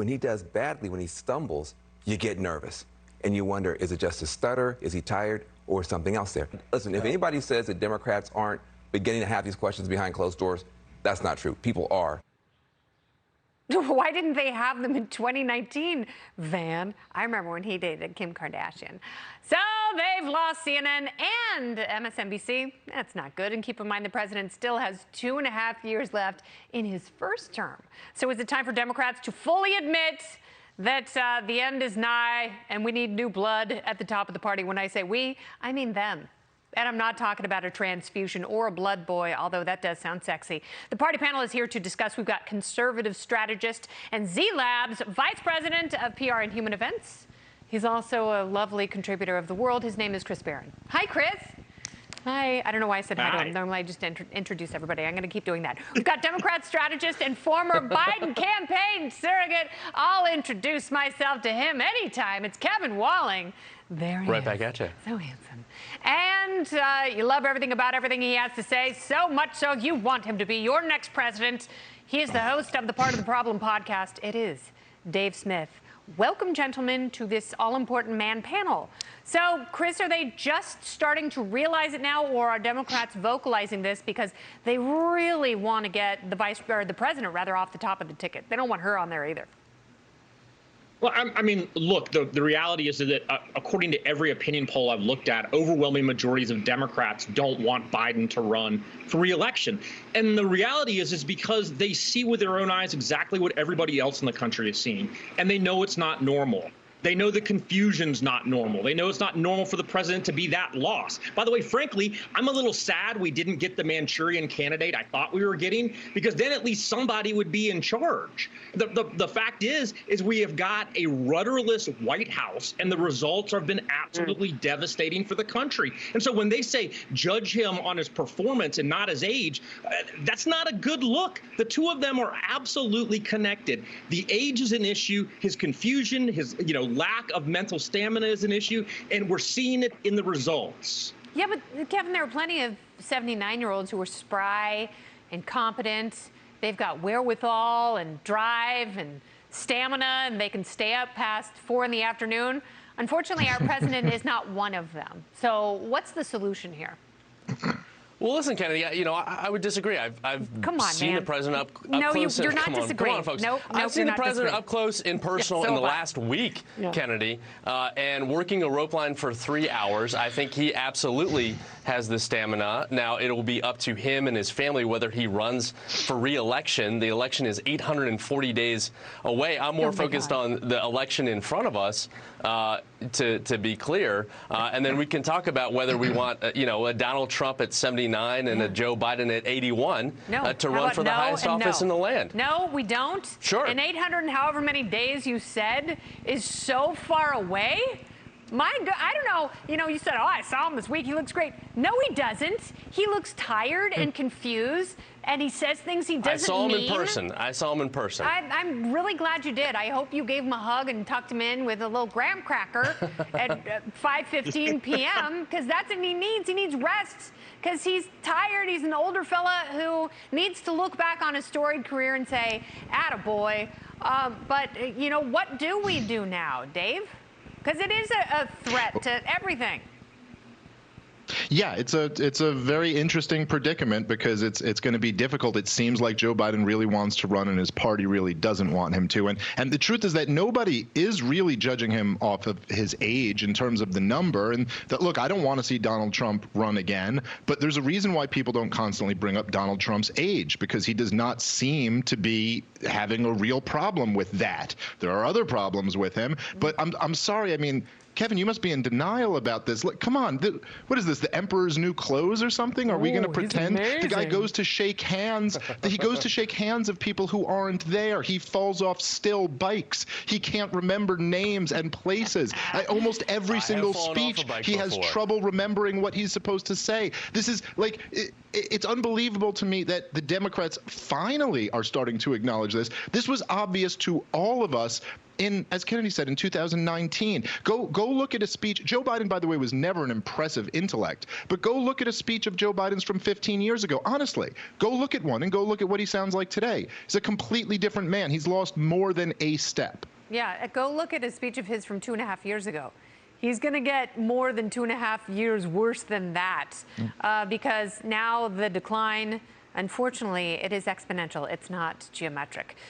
when he does badly, when he stumbles, you get nervous. And you wonder, is it just a stutter? Is he tired? Or something else there? Listen, if anybody says that Democrats aren't beginning to have these questions behind closed doors, that's not true. People are. Why didn't they have them in 2019, Van? I remember when he dated Kim Kardashian. So they've lost CNN and MSNBC. That's not good. And keep in mind, the president still has 2.5 years left in his first term. So is it time for Democrats to fully admit that the end is nigh and we need new blood at the top of the party? When I say we, I mean them. And I'm not talking about a transfusion or a blood boy, although that does sound sexy. The party panel is here to discuss. We've got conservative strategist and Z-Lab's vice president of PR and human events. He's also a lovely contributor of The World. His name is Chris Barron. Hi, Chris. Hi. I don't know why I said hi to him. Normally I just introduce everybody. I'm going to keep doing that. We've got Democrat strategist and former Biden campaign surrogate. I'll introduce myself to him anytime. It's Kevin Walling. There he is. Right back at you. So handsome. And you love everything about everything he has to say, so much so you want him to be your next president. He is the host of the Part of the Problem podcast. It is Dave Smith. Welcome, gentlemen, to this all-important man panel. So, Chris, are they just starting to realize it now, or are Democrats vocalizing this because they really want to get the president off the top of the ticket? They don't want her on there either. Well, I mean, look, the reality is that according to every opinion poll I've looked at, overwhelming majorities of Democrats don't want Biden to run for re-election. And the reality is because they see with their own eyes exactly what everybody else in the country is seeing. And they know it's not normal. They know the confusion's not normal. They know it's not normal for the president to be that lost. By the way, frankly, I'm a little sad we didn't get the Manchurian candidate I thought we were getting, because then at least somebody would be in charge. The fact is we have got a rudderless White House, and the results have been absolutely devastating for the country. And so when they say judge him on his performance and not his age, that's not a good look. The two of them are absolutely connected. The age is an issue. His confusion, his lack of mental stamina is an issue, and we're seeing it in the results. Yeah, but Kevin, there are plenty of 79-year-olds who are spry and competent. They've got wherewithal and drive and stamina, and they can stay up past 4 in the afternoon. Unfortunately, our president is not one of them. So what's the solution here? Well, listen, Kennedy, I would disagree. I've seen the president up close. No, you're not disagreeing. Come on, folks. Nope, I've seen the president up close and personal in the last week, Kennedy, and working a rope line for 3 hours. I think he absolutely has the stamina. Now, it will be up to him and his family whether he runs for re-election. The election is 840 days away. I'm more focused on the election in front of us, to be clear. And then we can talk about whether we want, a Donald Trump at 79 and a Joe Biden at 81 to run for the highest office in the land. No, we don't. Sure. And 800 and however many days you said is so far away. My God, I don't know. You said, I saw him this week. He looks great. No, he doesn't. He looks tired and confused, and he says things he doesn't mean. I saw him in person. I'm really glad you did. I hope you gave him a hug and tucked him in with a little graham cracker at 5:15 p.m. because that's what he needs. He needs rest because he's tired. He's an older fella who needs to look back on his storied career and say, attaboy. But, what do we do now, Dave? Because it is a threat to everything. Yeah, it's a very interesting predicament because it's going to be difficult. It seems like Joe Biden really wants to run and his party really doesn't want him to. And the truth is that nobody is really judging him off of his age in terms of the number. And that, look, I don't want to see Donald Trump run again, but there's a reason why people don't constantly bring up Donald Trump's age, because he does not seem to be having a real problem with that. There are other problems with him, but I'm sorry. I mean, Kevin, you must be in denial about this. Look, come on. What is this, the Emperor's New Clothes or something? Are we going to pretend the guy goes to shake hands? He goes to shake hands of people who aren't there. He falls off still bikes. He can't remember names and places. Almost every single speech, he has trouble remembering what he's supposed to say. This is like, it's unbelievable to me that the Democrats finally are starting to acknowledge this. This was obvious to all of us as Kennedy said, in 2019. Go look at a speech. Joe Biden, by the way, was never an impressive intellect, but go look at a speech of Joe Biden's from 15 years ago. Honestly, go look at one and go look at what he sounds like today. He's a completely different man. He's lost more than a step. Yeah, go look at a speech of his from 2.5 years ago. He's going to get more than 2.5 years worse than that because now the decline, unfortunately, it is exponential. It's not geometric.